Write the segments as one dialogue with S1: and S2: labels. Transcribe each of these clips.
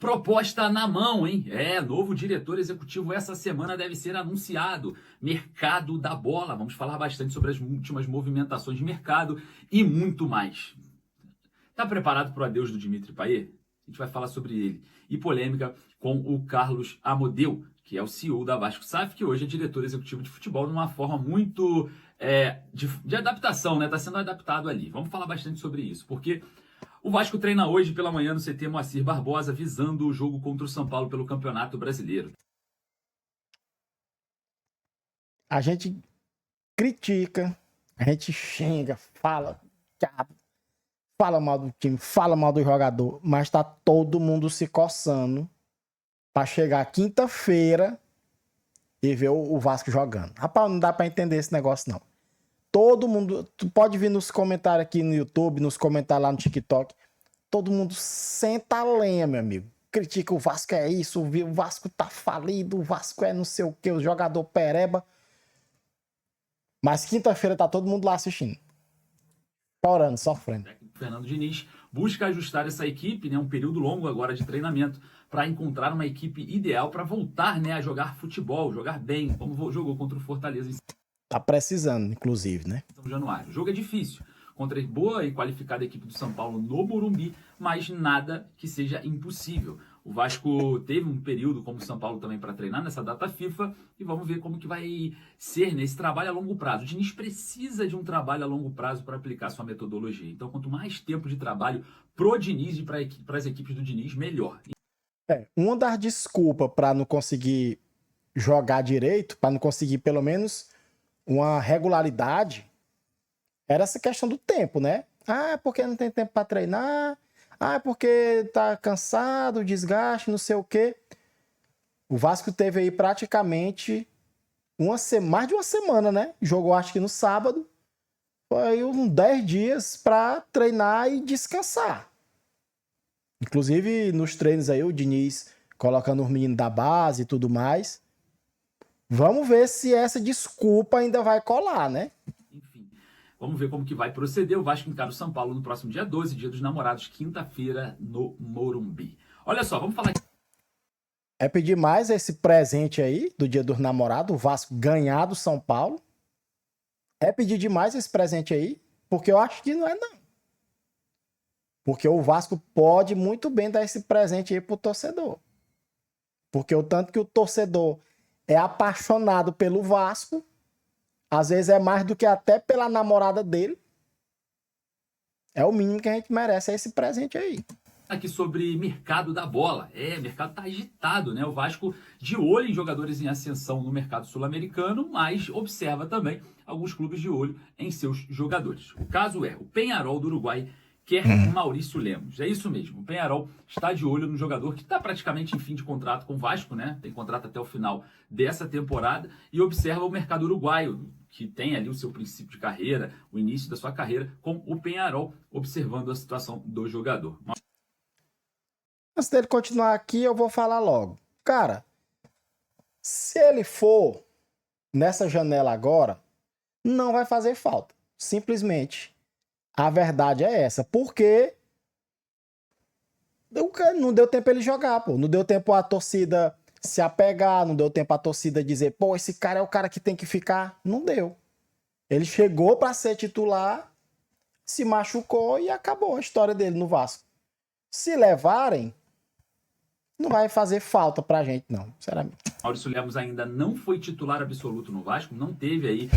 S1: Proposta na mão, hein? Novo diretor executivo essa semana deve ser anunciado. Mercado da bola. Vamos falar bastante sobre as últimas movimentações de mercado e muito mais. Tá preparado para o adeus do Dimitri Payet? A gente vai falar sobre ele. E polêmica com o Carlos Amodeu, que é o CEO da Vasco SAF, que hoje é diretor executivo de futebol, numa forma muito de adaptação, né? Tá sendo adaptado ali. Vamos falar bastante sobre isso, porque o Vasco treina hoje pela manhã no CT Moacir Barbosa, visando o jogo contra o São Paulo pelo Campeonato Brasileiro.
S2: A gente critica, a gente xinga, fala mal do time, fala mal do jogador, mas tá todo mundo se coçando pra chegar quinta-feira e ver o Vasco jogando. Rapaz, não dá pra entender esse negócio, não. Todo mundo, tu pode vir nos comentários aqui no YouTube, nos comentários lá no TikTok, todo mundo senta a lenha, meu amigo. Critica o Vasco é isso, o Vasco tá falido, o Vasco é não sei o que, o jogador pereba. Mas quinta-feira tá todo mundo lá assistindo. Chorando, sofrendo.
S1: O Fernando Diniz busca ajustar essa equipe, né, um período longo agora de treinamento, para encontrar uma equipe ideal para voltar, né, a jogar futebol, jogar bem, como jogou contra o Fortaleza em
S2: Tá precisando, inclusive, né?
S1: São Januário. O jogo é difícil, contra a boa e qualificada equipe do São Paulo no Morumbi, mas nada que seja impossível. O Vasco teve um período, como o São Paulo também, para treinar nessa data FIFA, e vamos ver como que vai ser nesse trabalho a longo prazo. O Diniz precisa de um trabalho a longo prazo para aplicar sua metodologia. Então, quanto mais tempo de trabalho pro Diniz e para as equipes do Diniz, melhor.
S2: Uma das desculpas para não conseguir jogar direito, para não conseguir pelo menos uma regularidade, era essa questão do tempo, né? Ah, porque não tem tempo para treinar. Ah, porque tá cansado, desgaste, não sei o quê. O Vasco teve aí praticamente mais de uma semana, né? Jogou acho que no sábado. Foi uns 10 dias para treinar e descansar. Inclusive nos treinos aí o Diniz colocando os meninos da base e tudo mais. Vamos ver se essa desculpa ainda vai colar, né?
S1: Enfim, vamos ver como que vai proceder. O Vasco encara o São Paulo no próximo dia 12, dia dos namorados, quinta-feira, no Morumbi. Olha só, vamos falar...
S2: É pedir mais esse presente aí do dia dos namorados, o Vasco ganhar do São Paulo. É pedir demais esse presente aí, porque eu acho que não é não. Porque o Vasco pode muito bem dar esse presente aí pro torcedor. Porque o tanto que o torcedor é apaixonado pelo Vasco, às vezes é mais do que até pela namorada dele. É o mínimo que a gente merece, é esse presente aí.
S1: Aqui sobre mercado da bola. O mercado tá agitado, né? O Vasco de olho em jogadores em ascensão no mercado sul-americano, mas observa também alguns clubes de olho em seus jogadores. O caso é, o Peñarol do Uruguai quer Maurício Lemos. É isso mesmo, o Peñarol está de olho no jogador que está praticamente em fim de contrato com o Vasco, né? Tem contrato até o final dessa temporada e observa o mercado uruguaio, que tem ali o seu princípio de carreira, o início da sua carreira, com o Peñarol, observando a situação do jogador.
S2: Antes dele continuar aqui, eu vou falar logo. Cara, se ele for nessa janela agora, não vai fazer falta. Simplesmente. A verdade é essa. Porque não deu tempo ele jogar, pô. Não deu tempo a torcida se apegar, não deu tempo a torcida dizer, pô, esse cara é o cara que tem que ficar. Não deu. Ele chegou para ser titular, se machucou e acabou a história dele no Vasco. Se levarem, não vai fazer falta pra gente, não, sinceramente.
S1: Maurício Lemos ainda não foi titular absoluto no Vasco, não teve aí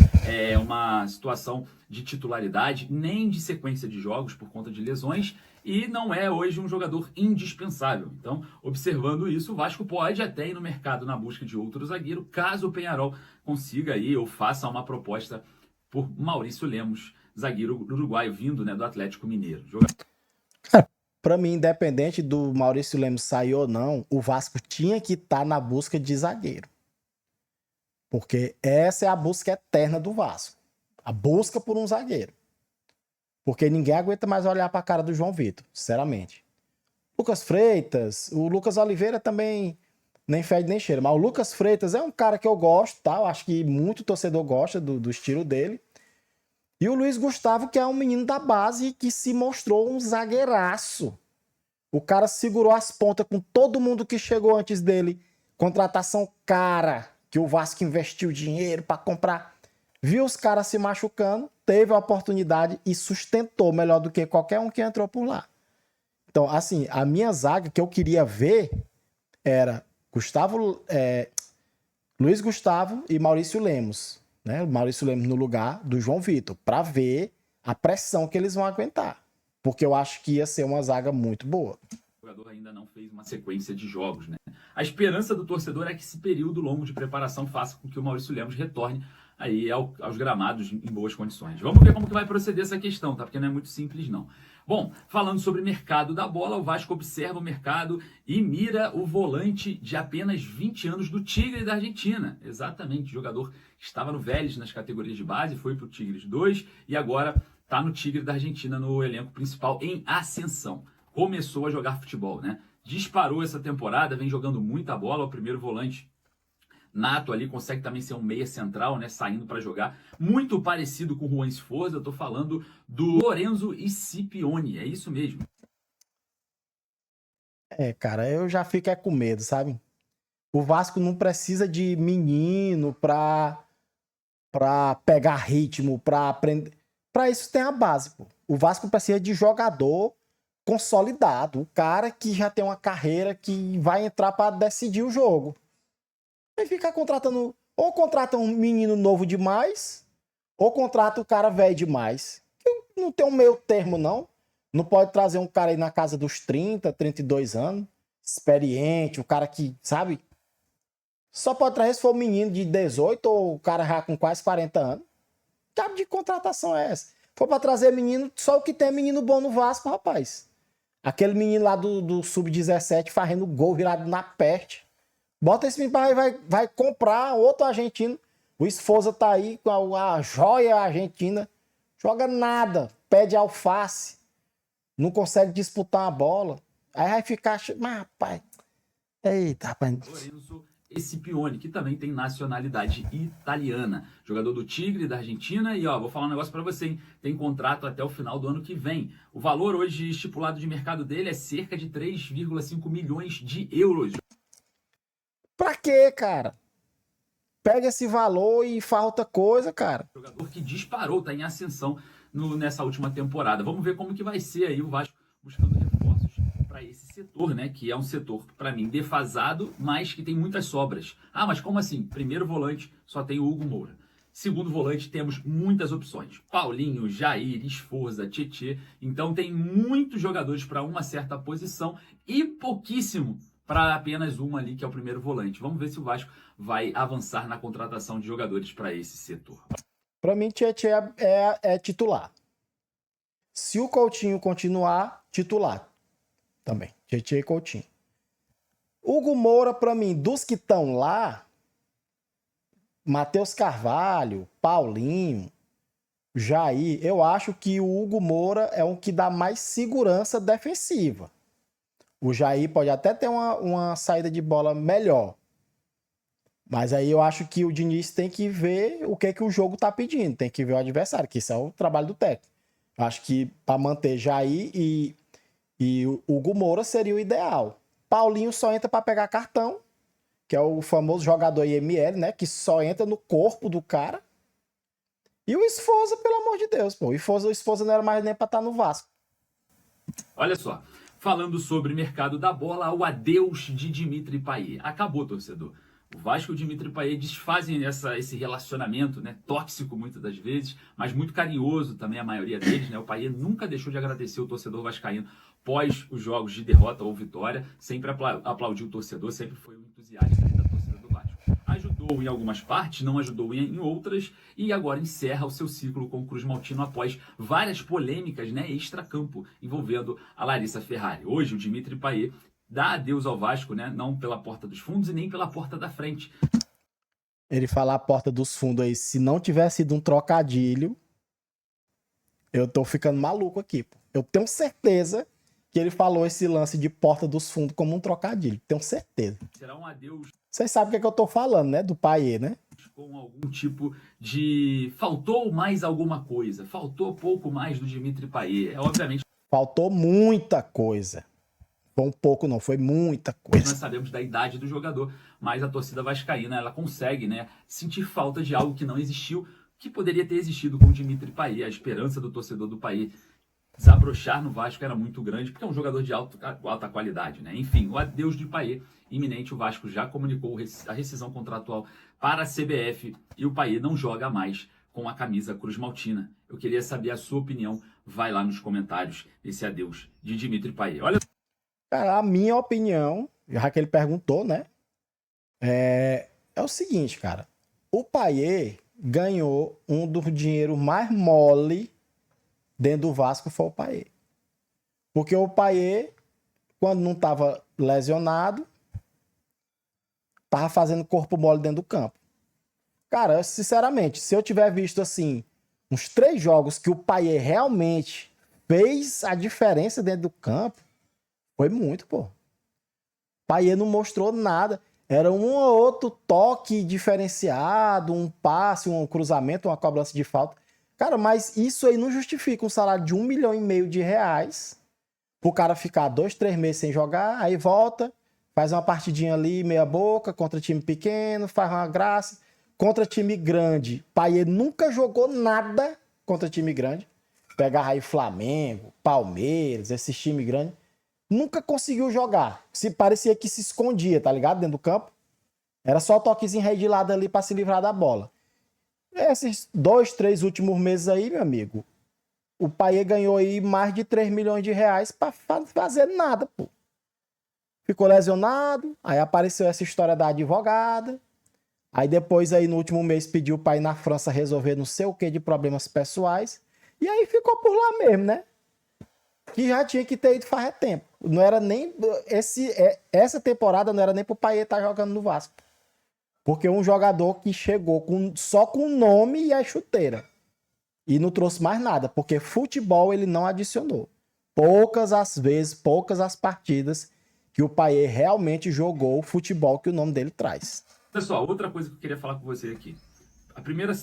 S1: uma situação de titularidade, nem de sequência de jogos por conta de lesões, e não é hoje um jogador indispensável. Então, observando isso, o Vasco pode até ir no mercado na busca de outro zagueiro, caso o Peñarol consiga aí ou faça uma proposta por Maurício Lemos, zagueiro uruguaio vindo, né, do Atlético Mineiro.
S2: Pra mim, independente do Maurício Lemos sair ou não, o Vasco tinha que estar na busca de zagueiro. Porque essa é a busca eterna do Vasco. A busca por um zagueiro. Porque ninguém aguenta mais olhar pra cara do João Vitor, sinceramente. Lucas Freitas, o Lucas Oliveira também nem fede nem cheira. Mas o Lucas Freitas é um cara que eu gosto, tá? Eu acho que muito torcedor gosta do estilo dele. E o Luiz Gustavo, que é um menino da base que se mostrou um zagueiraço. O cara segurou as pontas com todo mundo que chegou antes dele. Contratação cara, que o Vasco investiu dinheiro para comprar. Viu os caras se machucando, teve a oportunidade e sustentou melhor do que qualquer um que entrou por lá. Então, assim, a minha zaga que eu queria ver era Luiz Gustavo e Maurício Lemos. Né? Maurício Lemos no lugar do João Vitor, para ver a pressão que eles vão aguentar. Porque eu acho que ia ser uma zaga muito boa.
S1: O jogador ainda não fez uma sequência de jogos, né? A esperança do torcedor é que esse período longo de preparação faça com que o Maurício Lemos retorne aí aos gramados em boas condições. Vamos ver como que vai proceder essa questão, tá? Porque não é muito simples, não. Bom, falando sobre o mercado da bola, o Vasco observa o mercado e mira o volante de apenas 20 anos do Tigre da Argentina. Exatamente, o jogador estava no Vélez nas categorias de base, foi para o Tigres 2 e agora está no Tigre da Argentina no elenco principal em ascensão. Começou a jogar futebol, né? Disparou essa temporada, vem jogando muita bola, o primeiro volante nato ali, consegue também ser um meia central, né, saindo para jogar, muito parecido com o Juan Sforza. Eu tô falando do Lorenzo Scipione, é isso mesmo.
S2: Cara, eu já fico com medo, sabe? O Vasco não precisa de menino pra pegar ritmo, pra aprender. Pra isso tem a base, pô. O Vasco precisa de jogador consolidado, o cara que já tem uma carreira que vai entrar pra decidir o jogo. Aí fica contratando, ou contrata um menino novo demais, ou contrata o cara velho demais. Não tem um meio termo, não. Não pode trazer um cara aí na casa dos 30, 32 anos, experiente, o cara que, sabe? Só pode trazer se for um menino de 18 ou o cara já com quase 40 anos. Que tipo de contratação é essa? For pra trazer menino, só o que tem é menino bom no Vasco, rapaz. Aquele menino lá do Sub-17 fazendo gol virado na peste. Bota esse menino pra vai comprar outro argentino. O Sforza tá aí com a joia argentina. Joga nada. Pede alface. Não consegue disputar uma bola. Aí vai ficar... Mas, rapaz... Eita, rapaz...
S1: Lorenzo Scipione, que também tem nacionalidade italiana. Jogador do Tigre, da Argentina. E, ó, vou falar um negócio pra você, hein? Tem contrato até o final do ano que vem. O valor hoje estipulado de mercado dele é cerca de 3,5 milhões de euros.
S2: Pra quê, cara? Pega esse valor e faz outra coisa, cara.
S1: Jogador que disparou, tá em ascensão nessa última temporada. Vamos ver como que vai ser aí o Vasco buscando reforços para esse setor, né? Que é um setor, para mim, defasado, mas que tem muitas sobras. Ah, mas como assim? Primeiro volante só tem o Hugo Moura. Segundo volante, temos muitas opções. Paulinho, Jair, Sforza, Tietê. Então tem muitos jogadores para uma certa posição e pouquíssimo para apenas uma ali, que é o primeiro volante. Vamos ver se o Vasco vai avançar na contratação de jogadores para esse setor.
S2: Para mim, Tietê é titular. Se o Coutinho continuar, titular também. Tietê e Coutinho. Hugo Moura, para mim, dos que estão lá, Matheus Carvalho, Paulinho, Jair, eu acho que o Hugo Moura é um que dá mais segurança defensiva. O Jair pode até ter uma saída de bola melhor. Mas aí eu acho que o Diniz tem que ver o que o jogo tá pedindo. Tem que ver o adversário, que isso é o trabalho do técnico. Eu acho que para manter Jair e o Hugo Moura seria o ideal. Paulinho só entra para pegar cartão, que é o famoso jogador IML, né? Que só entra no corpo do cara. E o Sforza, pelo amor de Deus, pô. O Sforza não era mais nem para estar no Vasco.
S1: Olha só. Falando sobre mercado da bola, o adeus de Dimitri Payet. Acabou, torcedor. O Vasco e o Dimitri Payet desfazem esse relacionamento, né, tóxico muitas das vezes, mas muito carinhoso também a maioria deles, né? O Payet nunca deixou de agradecer o torcedor vascaíno pós os jogos de derrota ou vitória, sempre aplaudiu o torcedor, sempre foi um entusiasta da torcida do Vasco. Ajudou em algumas partes, não ajudou em outras, e agora encerra o seu ciclo com o Cruz Maltino após várias polêmicas, né, extracampo, envolvendo a Larissa Ferrari. Hoje o Dimitri Payet dá adeus ao Vasco, né, não pela porta dos fundos e nem pela porta da frente.
S2: Ele falar a porta dos fundos aí, se não tivesse sido um trocadilho, eu tô ficando maluco aqui, pô. Eu tenho certeza que ele falou esse lance de porta dos fundos como um trocadilho. Tenho certeza.
S1: Será um adeus...
S2: Vocês sabem o que eu tô falando, né? Do Payet, né?
S1: Com algum tipo de... Faltou mais alguma coisa. Faltou pouco mais do Dimitri Payet. Obviamente...
S2: Faltou muita coisa. Foi um pouco, não, foi muita
S1: Nós
S2: coisa.
S1: sabemos da idade do jogador, mas a torcida vascaína, ela consegue, né, sentir falta de algo que não existiu, que poderia ter existido com o Dimitri Payet. A esperança do torcedor do Payet desabrochar no Vasco era muito grande, porque é um jogador de alta qualidade, né? Enfim, o adeus de Payet iminente. O Vasco já comunicou a rescisão contratual para a CBF e o Payet não joga mais com a camisa Cruz Maltina. Eu queria saber a sua opinião. Vai lá nos comentários desse adeus de Dimitri Payet. Olha,
S2: Cara, a minha opinião, já que ele perguntou, né? É o seguinte, cara. O Payet ganhou um dos dinheiros mais mole dentro do Vasco, foi o Payet. Porque o Payet, quando não estava lesionado, tava fazendo corpo mole dentro do campo. Cara, sinceramente, se eu tiver visto assim, uns 3 jogos que o Payet realmente fez a diferença dentro do campo, foi muito, pô. O Payet não mostrou nada. Era um ou outro toque diferenciado, um passe, um cruzamento, uma cobrança de falta. Cara, mas isso aí não justifica um salário de 1,5 milhão de reais pro cara ficar 2, 3 meses sem jogar, aí volta, faz uma partidinha ali, meia boca, contra time pequeno, faz uma graça. Contra time grande, Payet nunca jogou nada contra time grande. Pegar aí Flamengo, Palmeiras, esses times grandes. Nunca conseguiu jogar. Se parecia que se escondia, tá ligado? Dentro do campo. Era só toquezinho rei de lado ali pra se livrar da bola. Esses 2, 3 últimos meses aí, meu amigo, o Payet ganhou aí mais de 3 milhões de reais pra fazer nada, pô. Ficou lesionado, aí apareceu essa história da advogada. Aí depois, aí no último mês, pediu pra ir na França resolver não sei o que de problemas pessoais. E aí ficou por lá mesmo, né? Que já tinha que ter ido faz tempo. Não era nem... Essa temporada não era nem pro Payet estar jogando no Vasco. Porque um jogador que chegou só com o nome e a chuteira. E não trouxe mais nada. Porque futebol ele não adicionou. Poucas as vezes, poucas as partidas que o Payet realmente jogou o futebol que o nome dele traz.
S1: pessoal, outra coisa que eu queria falar com você aqui.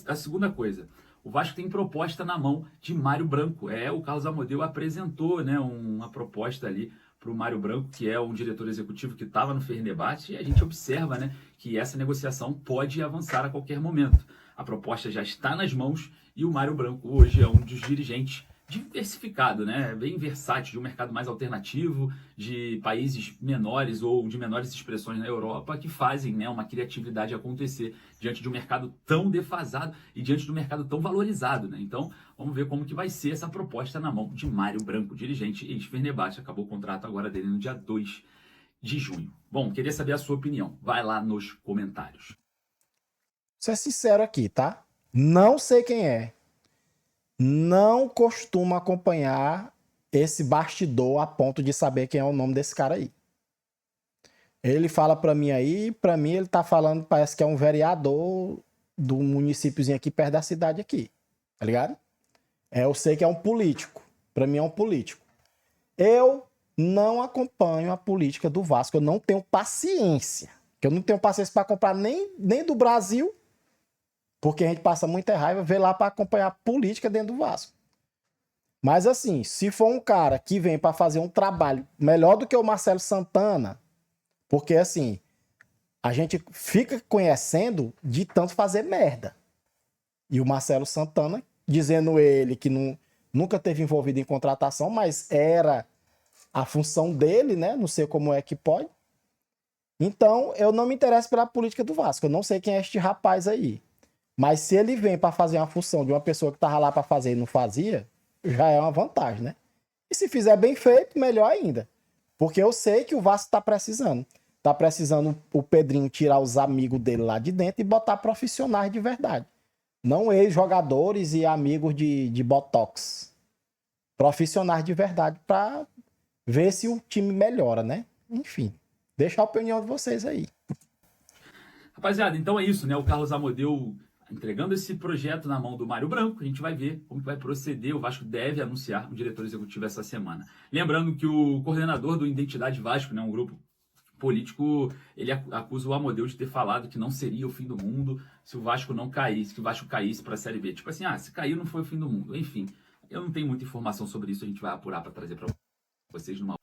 S1: A segunda coisa. O Vasco tem proposta na mão de Mário Branco. O Carlos Amodeu apresentou, né, uma proposta ali para o Mário Branco, que é um diretor executivo que estava no Fenerbahçe, e a gente observa, né, que essa negociação pode avançar a qualquer momento. A proposta já está nas mãos e o Mário Branco hoje é um dos dirigentes diversificado, né? Bem versátil, de um mercado mais alternativo, de países menores ou de menores expressões na Europa que fazem, né, uma criatividade acontecer diante de um mercado tão defasado e diante de um mercado tão valorizado, né? Então, vamos ver como que vai ser essa proposta na mão de Mário Branco, dirigente ex-Fenerbahçe. Acabou o contrato agora dele no dia 2 de junho. Bom, queria saber a sua opinião. Vai lá nos comentários.
S2: Vou ser sincero aqui, tá? Não sei quem é. Não costumo acompanhar esse bastidor a ponto de saber quem é o nome desse cara aí. Ele fala pra mim aí, pra mim ele tá falando, parece que é um vereador do municípiozinho aqui perto da cidade aqui, tá ligado? Eu sei que é um político. Pra mim é um político. Eu não acompanho a política do Vasco, eu não tenho paciência. Eu não tenho paciência pra comprar nem do Brasil, porque a gente passa muita raiva, vê lá pra acompanhar a política dentro do Vasco. Mas assim, se for um cara que vem pra fazer um trabalho melhor do que o Marcelo Santana, porque assim, a gente fica conhecendo de tanto fazer merda. E o Marcelo Santana, dizendo ele que nunca teve envolvido em contratação, mas era a função dele, né? Não sei como é que pode. Então, eu não me interesso pela política do Vasco. Eu não sei quem é este rapaz aí. Mas se ele vem para fazer uma função de uma pessoa que tava lá para fazer e não fazia, já é uma vantagem, né? E se fizer bem feito, melhor ainda. Porque eu sei que o Vasco tá precisando. Tá precisando o Pedrinho tirar os amigos dele lá de dentro e botar profissionais de verdade. Não ex-jogadores e amigos de Botox. Profissionais de verdade para ver se o time melhora, né? Enfim, deixa a opinião de vocês aí.
S1: Rapaziada, então é isso, né? O Carlos Amodeu entregando esse projeto na mão do Mário Branco. A gente vai ver como que vai proceder. O Vasco deve anunciar o diretor executivo essa semana. Lembrando que o coordenador do Identidade Vasco, né, um grupo político, ele acusa o Amodeu de ter falado que não seria o fim do mundo se o Vasco não caísse, que o Vasco caísse para a Série B. Tipo assim, se caiu não foi o fim do mundo. Enfim, eu não tenho muita informação sobre isso, a gente vai apurar para trazer para vocês numa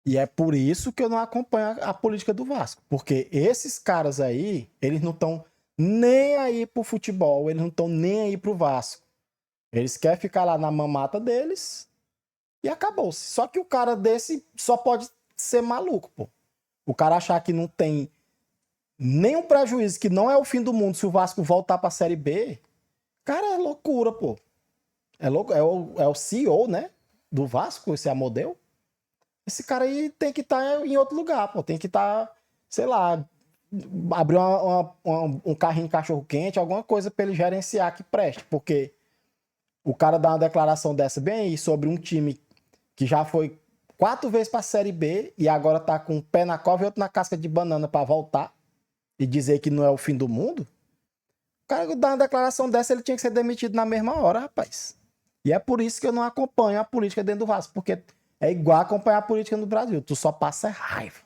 S2: E é por isso que eu não acompanho a política do Vasco. Porque esses caras aí, eles não estão nem aí pro futebol, eles não estão nem aí pro Vasco. Eles querem ficar lá na mamata deles e acabou-se. Só que o cara desse só pode ser maluco, pô. O cara achar que não tem nenhum prejuízo, que não é o fim do mundo se o Vasco voltar pra Série B, cara, é loucura, pô. É, louco, é o CEO, né? Do Vasco, esse Amodeu. Esse cara aí tem que estar em outro lugar, pô. Tem que estar, sei lá, abrir um carrinho cachorro-quente, alguma coisa pra ele gerenciar que preste. Porque o cara dá uma declaração dessa bem aí sobre um time que já foi 4 vezes pra Série B e agora tá com um pé na cova e outro na casca de banana pra voltar e dizer que não é o fim do mundo. O cara dá uma declaração dessa, ele tinha que ser demitido na mesma hora, rapaz. E é por isso que eu não acompanho a política dentro do Vasco, porque é igual acompanhar a política no Brasil. Tu só passa raiva.